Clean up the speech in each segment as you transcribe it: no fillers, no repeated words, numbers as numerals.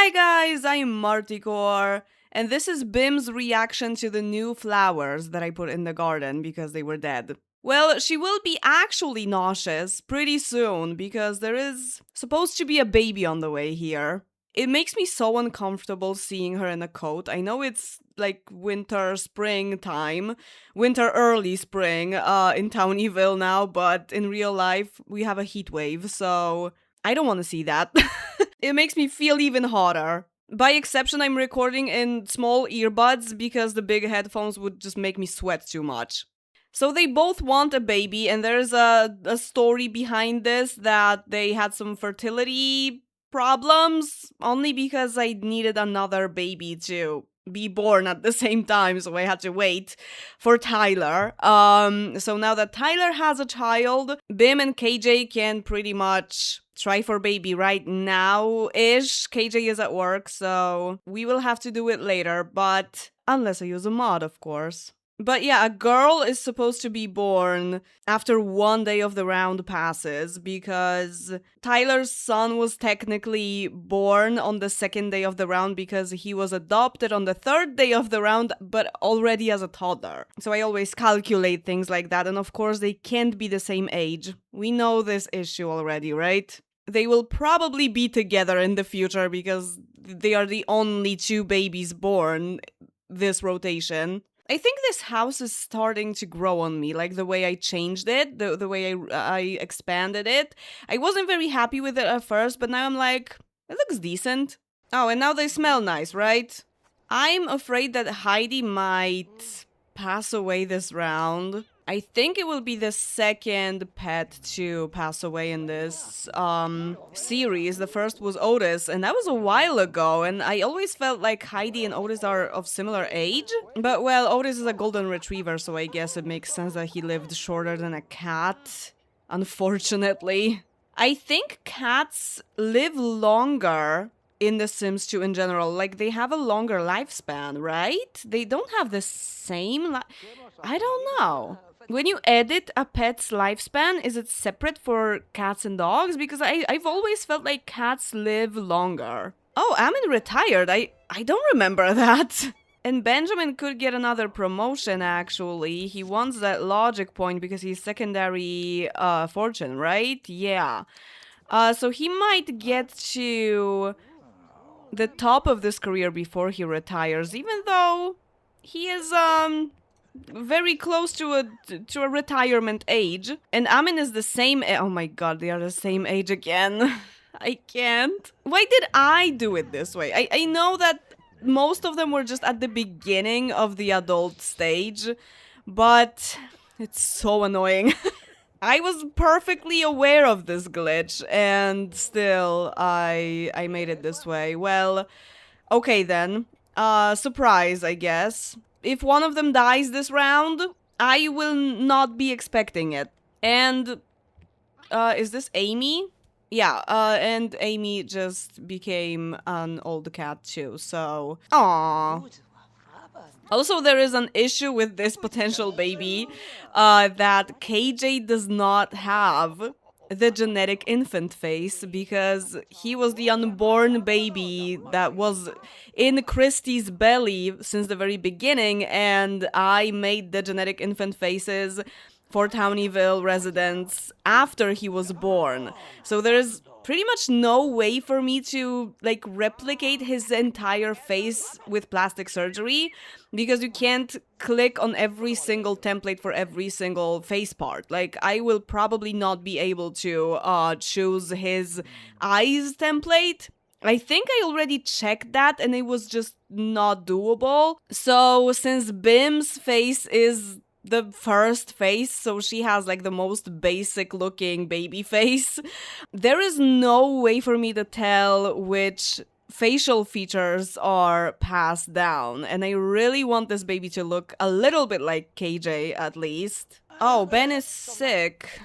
Hi guys, I'm Marticore, and this is Bim's reaction to the new flowers that I put in the garden because they were dead. Well, she will be actually nauseous pretty soon because there is supposed to be a baby on the way here. It makes me so uncomfortable seeing her in a coat. I know it's like winter, spring time, winter, early spring in Townieville now, but in real life we have a heat wave, so I don't want to see that. It makes me feel even hotter. By exception, I'm recording in small earbuds because the big headphones would just make me sweat too much. So they both want a baby, and there's a story behind this that they had some fertility problems only because I needed another baby to be born at the same time, so I had to wait for Tyler. So now that Tyler has a child, Bim and KJ can pretty much try for baby right now-ish. KJ is at work, so we will have to do it later, but unless I use a mod, of course. But yeah, a girl is supposed to be born after one day of the round passes because Tyler's son was technically born on the second day of the round because he was adopted on the third day of the round, but already as a toddler. So I always calculate things like that, and of course they can't be the same age. We know this issue already, right? They will probably be together in the future because they are the only two babies born this rotation. I think this house is starting to grow on me, like the way I changed it, the way I expanded it. I wasn't very happy with it at first, but now I'm like, it looks decent. Oh, and now they smell nice, right? I'm afraid that Heidi might pass away this round. I think it will be the second pet to pass away in this series. The first was Otis, and that was a while ago, and I always felt like Heidi and Otis are of similar age. But well, Otis is a golden retriever, so I guess it makes sense that he lived shorter than a cat, unfortunately. I think cats live longer in The Sims 2 in general. Like, they have a longer lifespan, right? They don't have the same I don't know. When you edit a pet's lifespan, is it separate for cats and dogs? Because I've always felt like cats live longer. Oh, Amin retired. I don't remember that. And Benjamin could get another promotion, actually. He wants that logic point because he's secondary fortune, right? Yeah. So he might get to the top of this career before he retires, even though he is very close to a retirement age. And Amin is the same oh my god, they are the same age again. I can't. Why did I do it this way? I know that most of them were just at the beginning of the adult stage, but it's so annoying. I was perfectly aware of this glitch, and still I made it this way. Well, okay then. Surprise, I guess. If one of them dies this round, I will not be expecting it. And, is this Amy? Yeah, and Amy just became an old cat too, so... Aww. Also, there is an issue with this potential baby, that KJ does not have the genetic infant face because he was the unborn baby that was in Christie's belly since the very beginning, and I made the genetic infant faces for Townieville residents after he was born. So there's pretty much no way for me to like replicate his entire face with plastic surgery because you can't click on every single template for every single face part. Like, I will probably not be able to choose his eyes template. I think I already checked that and it was just not doable. So since Bim's face is the first face, so she has like the most basic looking baby face, there is no way for me to tell which facial features are passed down, and I really want this baby to look a little bit like KJ at least. Oh, Ben is sick.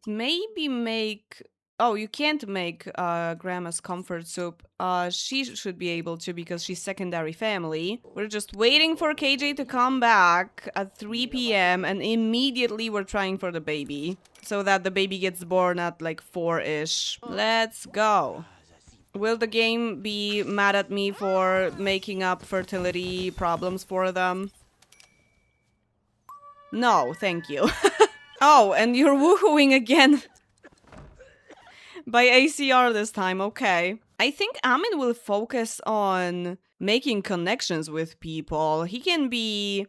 Maybe make... Oh, you can't make Grandma's comfort soup. She should be able to because she's secondary family. We're just waiting for KJ to come back at 3 p.m. and immediately we're trying for the baby so that the baby gets born at like 4-ish. Let's go. Will the game be mad at me for making up fertility problems for them? No, thank you. Oh, and you're woohooing again. By ACR this time, okay. I think Amin will focus on making connections with people. He can be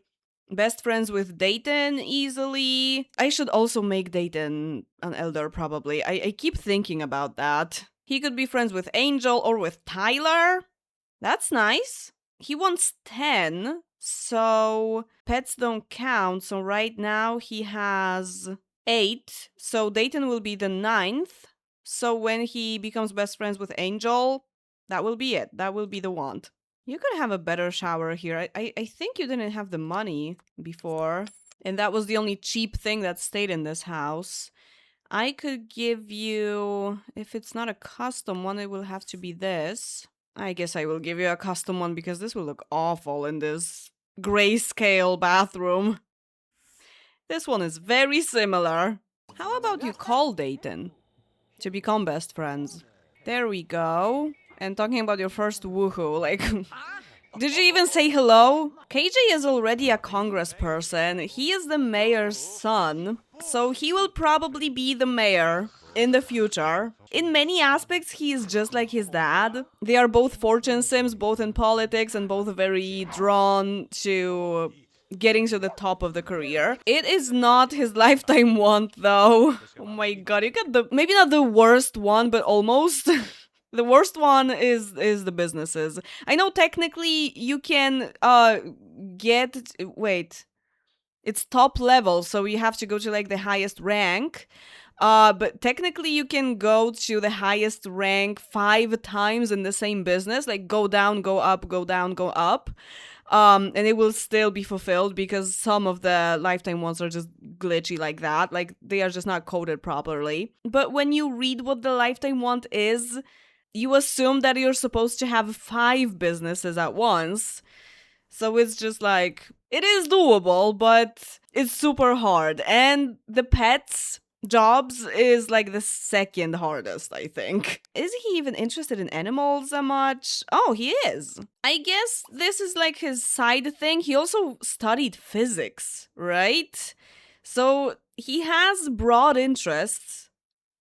best friends with Dayton easily. I should also make Dayton an elder, probably. I keep thinking about that. He could be friends with Angel or with Tyler. That's nice. He wants 10, so pets don't count. So right now he has 8. So Dayton will be the 9th. So when he becomes best friends with Angel, that will be it. That will be the want. You could have a better shower here. I think you didn't have the money before. And that was the only cheap thing that stayed in this house. I could give you... If it's not a custom one, it will have to be this. I guess I will give you a custom one because this will look awful in this grayscale bathroom. This one is very similar. How about you call Dayton to become best friends? There we go. And talking about your first woohoo, like... Did you even say hello? KJ is already a congressperson. He is the mayor's son. So he will probably be the mayor in the future. In many aspects, he is just like his dad. They are both fortune sims, both in politics, and both very drawn to getting to the top of the career. It is not his lifetime want, though. Oh my god, you got the... maybe not the worst one, but almost. The worst one is the businesses. I know technically you can get... wait. It's top level, so you have to go to like the highest rank. But technically you can go to the highest rank 5 times in the same business. Like go down, go up, go down, go up. And it will still be fulfilled because some of the lifetime ones are just glitchy like that. Like they are just not coded properly. But when you read what the lifetime want is... you assume that you're supposed to have 5 businesses at once. So it's just like, it is doable, but it's super hard. And the pets jobs is like the second hardest, I think. Is he even interested in animals that much? Oh, he is. I guess this is like his side thing. He also studied physics, right? So he has broad interests,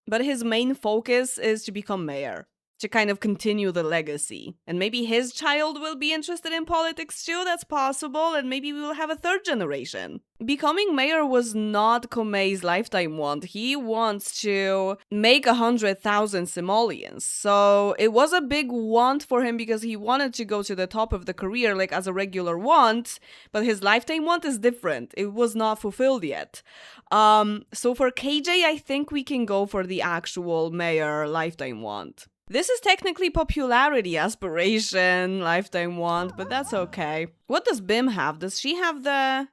but his main focus is to become mayor, to kind of continue the legacy. And maybe his child will be interested in politics too, that's possible, and maybe we will have a 3rd generation. Becoming mayor was not Komei's lifetime want. He wants to make 100,000 simoleons. So it was a big want for him because he wanted to go to the top of the career like as a regular want, but his lifetime want is different. It was not fulfilled yet. So for KJ, I think we can go for the actual mayor lifetime want. This is technically popularity aspiration, lifetime want, but that's okay. What does Bim have? Does she have the...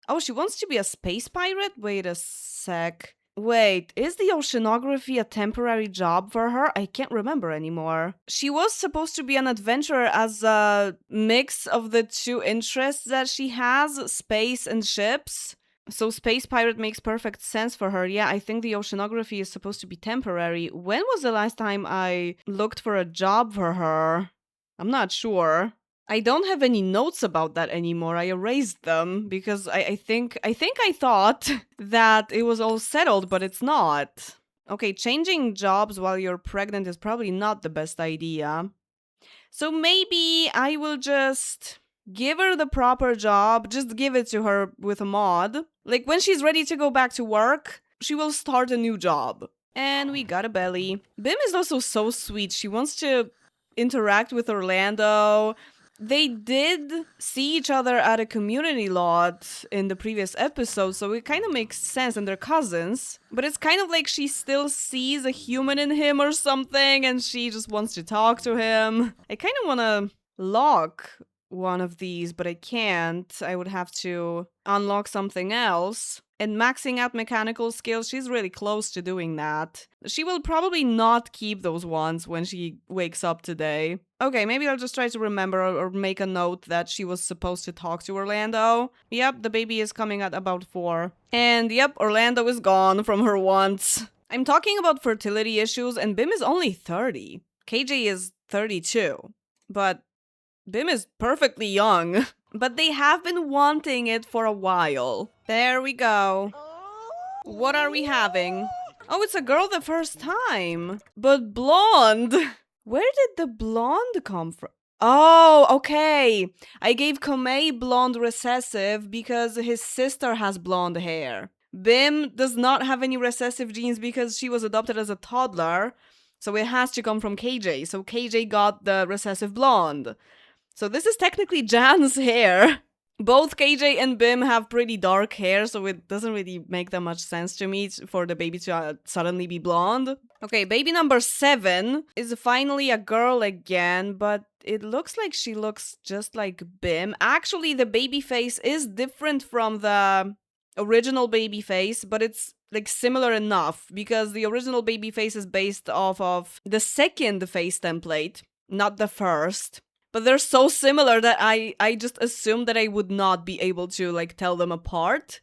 oh, she wants to be a space pirate? Wait a sec. Wait, is the oceanography a temporary job for her? I can't remember anymore. She was supposed to be an adventurer as a mix of the 2 interests that she has, space and ships. So space pirate makes perfect sense for her. Yeah, I think the oceanography is supposed to be temporary. When was the last time I looked for a job for her? I'm not sure. I don't have any notes about that anymore. I erased them because I think I thought that it was all settled, but it's not. Okay, changing jobs while you're pregnant is probably not the best idea. So maybe I will just give her the proper job, just give it to her with a mod. Like when she's ready to go back to work, she will start a new job. And we got a belly. Bim is also so sweet. She wants to interact with Orlando. They did see each other at a community lot in the previous episode, so it kind of makes sense, and they're cousins. But it's kind of like she still sees a human in him or something, and she just wants to talk to him. I kind of want to lock one of these, but I can't. I would have to unlock something else. And maxing out mechanical skills, she's really close to doing that. She will probably not keep those ones when she wakes up today. Okay, maybe I'll just try to remember or make a note that she was supposed to talk to Orlando. Yep, the baby is coming at about 4. And yep, Orlando is gone from her wants. I'm talking about fertility issues and Bim is only 30. KJ is 32, but Bim is perfectly young. But they have been wanting it for a while. There we go. What are we having? Oh, it's a girl the first time. But blonde. Where did the blonde come from? Oh, okay. I gave Komei blonde recessive because his sister has blonde hair. Bim does not have any recessive genes because she was adopted as a toddler. So it has to come from KJ. So KJ got the recessive blonde. So this is technically Jan's hair. Both KJ and Bim have pretty dark hair, so it doesn't really make that much sense to me for the baby to suddenly be blonde. Okay, baby number 7 is finally a girl again, but it looks like she looks just like Bim. Actually, the baby face is different from the original baby face, but it's like similar enough because the original baby face is based off of the second face template, not the first. But they're so similar that I just assumed that I would not be able to like tell them apart.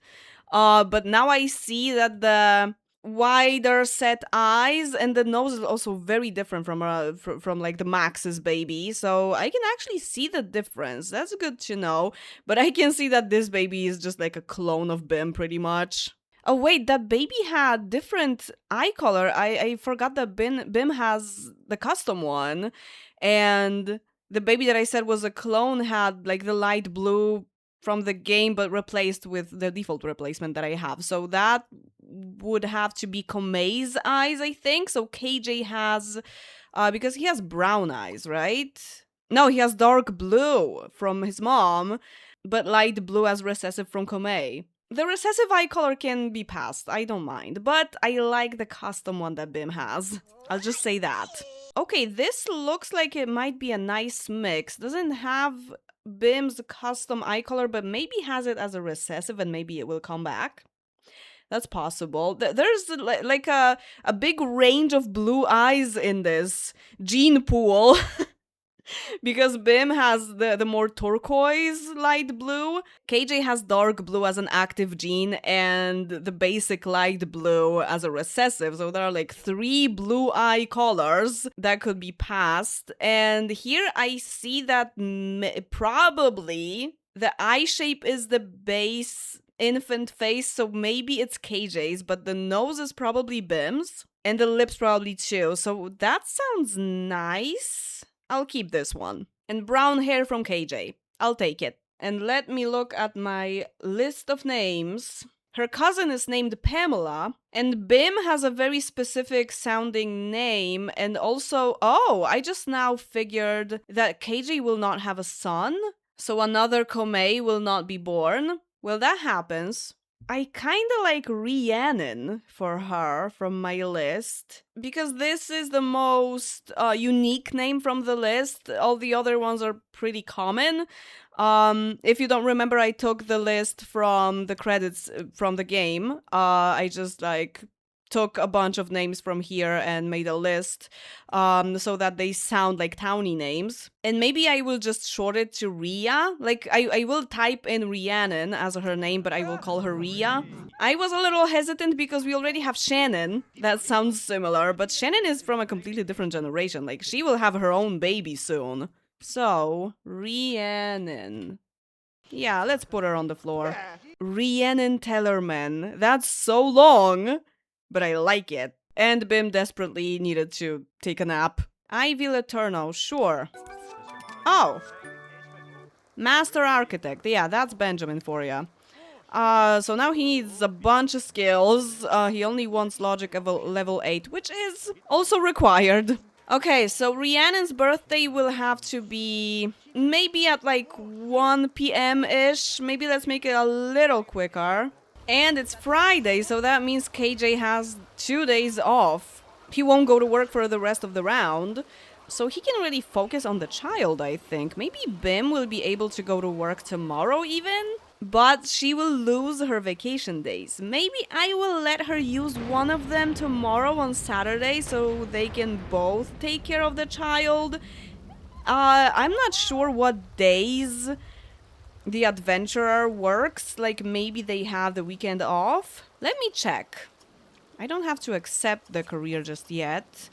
But now I see that the wider set eyes and the nose is also very different from like the Max's baby. So I can actually see the difference. That's good to know. But I can see that this baby is just like a clone of Bim pretty much. Oh wait, that baby had different eye color. I forgot that Bim has the custom one. And the baby that I said was a clone had like the light blue from the game, but replaced with the default replacement that I have. So that would have to be Komei's eyes, I think. So KJ has, because he has brown eyes, right? No, he has dark blue from his mom, but light blue as recessive from Komei. The recessive eye color can be passed, I don't mind, but I like the custom one that Bim has. I'll just say that. Okay, this looks like it might be a nice mix. Doesn't have Bim's custom eye color, but maybe has it as a recessive and maybe it will come back. That's possible. There's like a big range of blue eyes in this gene pool. Because Bim has the more turquoise light blue. KJ has dark blue as an active gene and the basic light blue as a recessive. So there are like 3 blue eye colors that could be passed. And here I see that probably the eye shape is the base infant face. So maybe it's KJ's, but the nose is probably Bim's. And the lips probably too. So that sounds nice. I'll keep this one. And brown hair from KJ. I'll take it. And let me look at my list of names. Her cousin is named Pamela, and Bim has a very specific sounding name, and also, oh, I just now figured that KJ will not have a son, so another Komei will not be born. Well, that happens. I kinda like Rheannon for her from my list, because this is the most unique name from the list. All the other ones are pretty common. If you don't remember, I took the list from the credits from the game. I just like took a bunch of names from here and made a list so that they sound like townie names. And maybe I will just short it to Rhea. Like, I will type in Rhiannon as her name, but I will call her Rhea. I was a little hesitant because we already have Shannon. That sounds similar, but Shannon is from a completely different generation. Like, she will have her own baby soon. So, Rhiannon. Yeah, let's put her on the floor. Rhiannon Tellerman. That's so long, but I like it. And Bim desperately needed to take a nap. Ivy Leturno, sure. Oh. Master Architect. Yeah, that's Benjamin for ya. So now he needs a bunch of skills. He only wants logic level 8, which is also required. Okay, so Rhiannon's birthday will have to be maybe at like 1 p.m.-ish. Maybe let's make it a little quicker. And it's Friday, so that means KJ has 2 days off. He won't go to work for the rest of the round. So he can really focus on the child, I think. Maybe Bim will be able to go to work tomorrow even? But she will lose her vacation days. Maybe I will let her use one of them tomorrow on Saturday so they can both take care of the child. I'm not sure what days the adventurer works. Like, maybe they have the weekend off. Let me check. I don't have to accept the career just yet.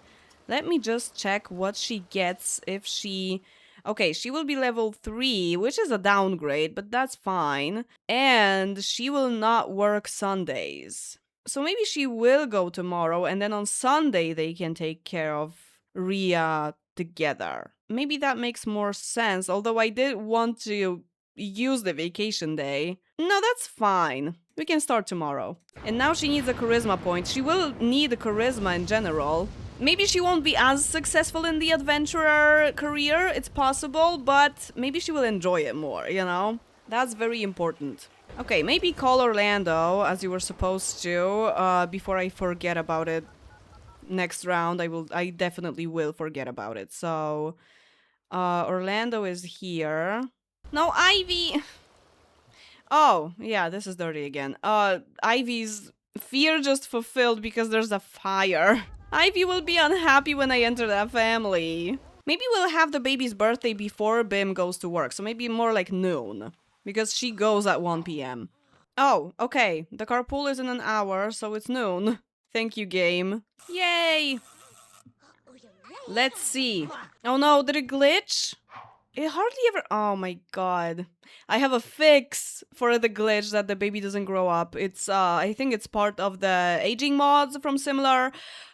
Let me just check what she gets if she... Okay, she will be level 3, which is a downgrade, but that's fine. And she will not work Sundays. So maybe she will go tomorrow, and then on Sunday they can take care of Rhea together. Maybe that makes more sense, although I did want to use the vacation day. No, that's fine. We can start tomorrow. And now she needs a charisma point. She will need a charisma in general. Maybe she won't be as successful in the adventurer career, it's possible, but maybe she will enjoy it more, you know? That's very important. Okay, maybe call Orlando, as you were supposed to, before I forget about it. Next round, I definitely will forget about it. So, Orlando is here. No, Ivy! Oh, yeah, this is dirty again. Ivy's fear just fulfilled because there's a fire. Ivy will be unhappy when I enter that family. Maybe we'll have the baby's birthday before Bim goes to work, so maybe more like noon. Because she goes at 1 p.m. Oh, okay. The carpool is in an hour, so it's noon. Thank you, game. Yay! Let's see. Oh no, did it glitch? It hardly ever... Oh my god. I have a fix for the glitch that the baby doesn't grow up. It's, I think it's part of the aging mods from Similar.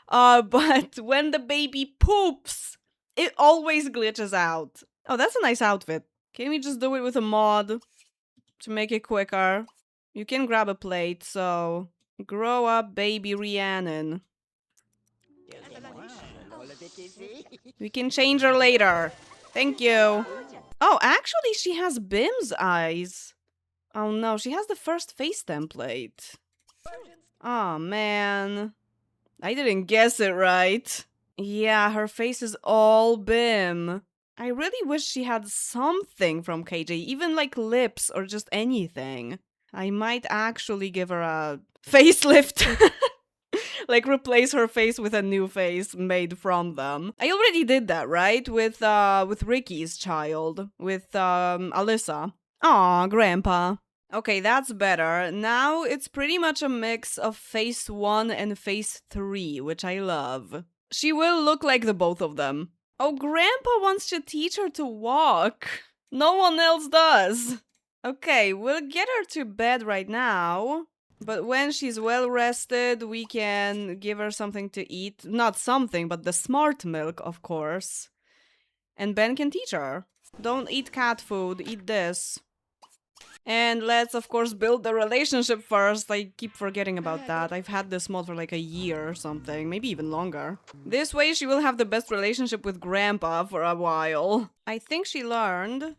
But when the baby poops, it always glitches out. Oh, that's a nice outfit. Can we just do it with a mod to make it quicker? You can grab a plate, so... Grow up, baby Rheannon. We can change her later. Thank you. Oh, actually, she has Bim's eyes. Oh no, she has the first face template. Oh man. I didn't guess it right. Yeah, her face is all Bim. I really wish she had something from KJ, even like lips or just anything. I might actually give her a facelift. Like replace her face with a new face made from them. I already did that, right? With Ricky's child, with Alyssa. Aw, grandpa. Okay, that's better. Now it's pretty much a mix of phase 1 and phase 3, which I love. She will look like the both of them. Oh, grandpa wants to teach her to walk. No one else does. Okay, we'll get her to bed right now. But when she's well rested, we can give her something to eat. Not something, but the smart milk, of course. And Ben can teach her. Don't eat cat food, eat this. And let's, of course, build the relationship first. I keep forgetting about that. I've had this mod for like a year or something, maybe even longer. This way she will have the best relationship with Grandpa for a while. I think she learned.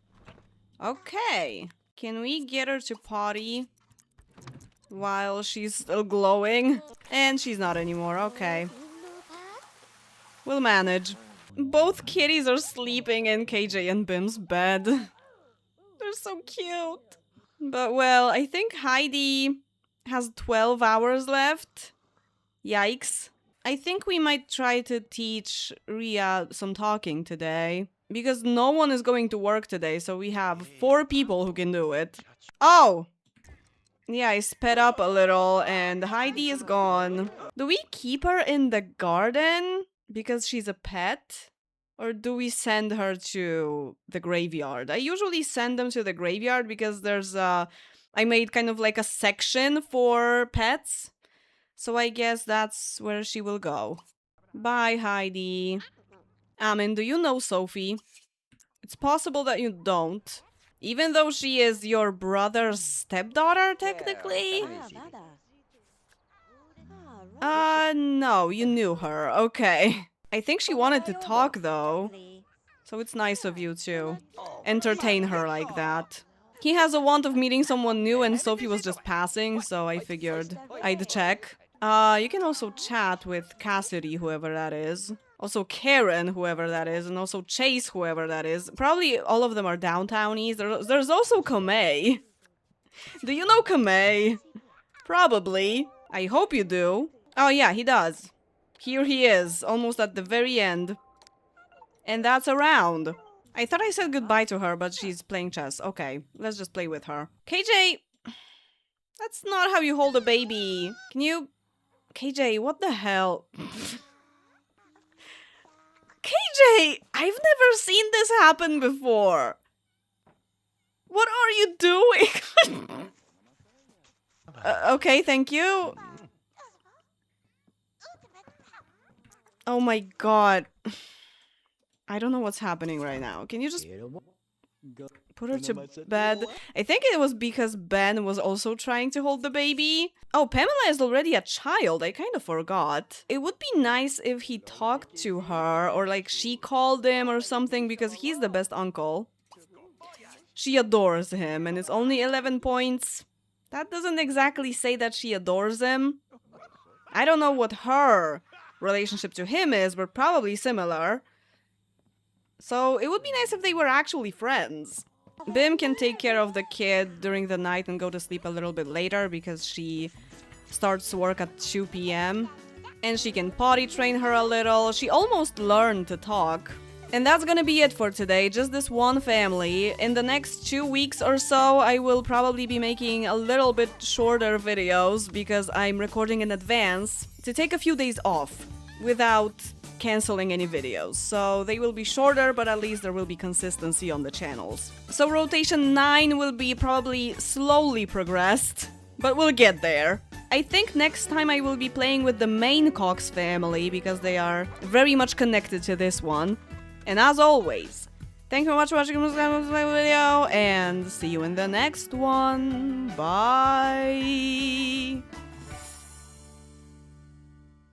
Okay. Can we get her to potty while she's still glowing? And she's not anymore, okay. We'll manage. Both kitties are sleeping in KJ and Bim's bed. They're so cute. But well, I think Heidi has 12 hours left. Yikes. I think we might try to teach Rhea some talking today. Because no one is going to work today, so we have 4 people who can do it. Oh! Yeah, I sped up a little and Heidi is gone. Do we keep her in the garden because she's a pet? Or do we send her to the graveyard? I usually send them to the graveyard because there's I made kind of like a section for pets. So I guess that's where she will go. Bye, Heidi. Amin, do you know Sophie? It's possible that you don't. Even though she is your brother's stepdaughter, technically? No, you knew her. Okay. I think she wanted to talk, though. So it's nice of you to entertain her like that. He has a want of meeting someone new and Sophie was just passing, so I figured I'd check. You can also chat with Cassidy, whoever that is. Also Karen, whoever that is, and also Chase, whoever that is. Probably all of them are downtownies. There's also Kamei. Do you know Kamei? Probably. I hope you do. Oh yeah, he does. Here he is, almost at the very end. And that's a round. I thought I said goodbye to her, but she's playing chess. Okay, let's just play with her. KJ! That's not how you hold a baby. Can you... KJ, what the hell? KJ, I've never seen this happen before. What are you doing? Okay, thank you. Oh my god. I don't know what's happening right now. Can you just put her to bed? I think it was because Ben was also trying to hold the baby. Oh, Pamela is already a child. I kind of forgot. It would be nice if he talked to her or like she called him or something because he's the best uncle. She adores him and it's only 11 points. That doesn't exactly say that she adores him. I don't know what her relationship to him is, but probably similar. So it would be nice if they were actually friends. Bim can take care of the kid during the night and go to sleep a little bit later because she starts work at 2 p.m. And she can potty train her a little. She almost learned to talk. And that's gonna be it for today, just this one family. In the next 2 weeks or so, I will probably be making a little bit shorter videos because I'm recording in advance to take a few days off without canceling any videos. So they will be shorter, but at least there will be consistency on the channels. So rotation 9 will be probably slowly progressed, but we'll get there. I think next time I will be playing with the main Cox family because they are very much connected to this one. And as always, thank you very much for watching this video, and see you in the next one. Bye!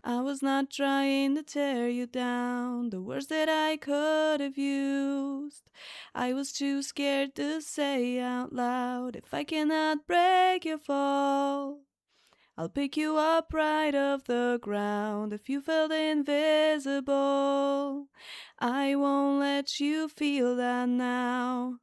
I was not trying to tear you down, the words that I could have used. I was too scared to say out loud, if I cannot break your fall, I'll pick you up right off the ground if you felt invisible. I won't let you feel that now.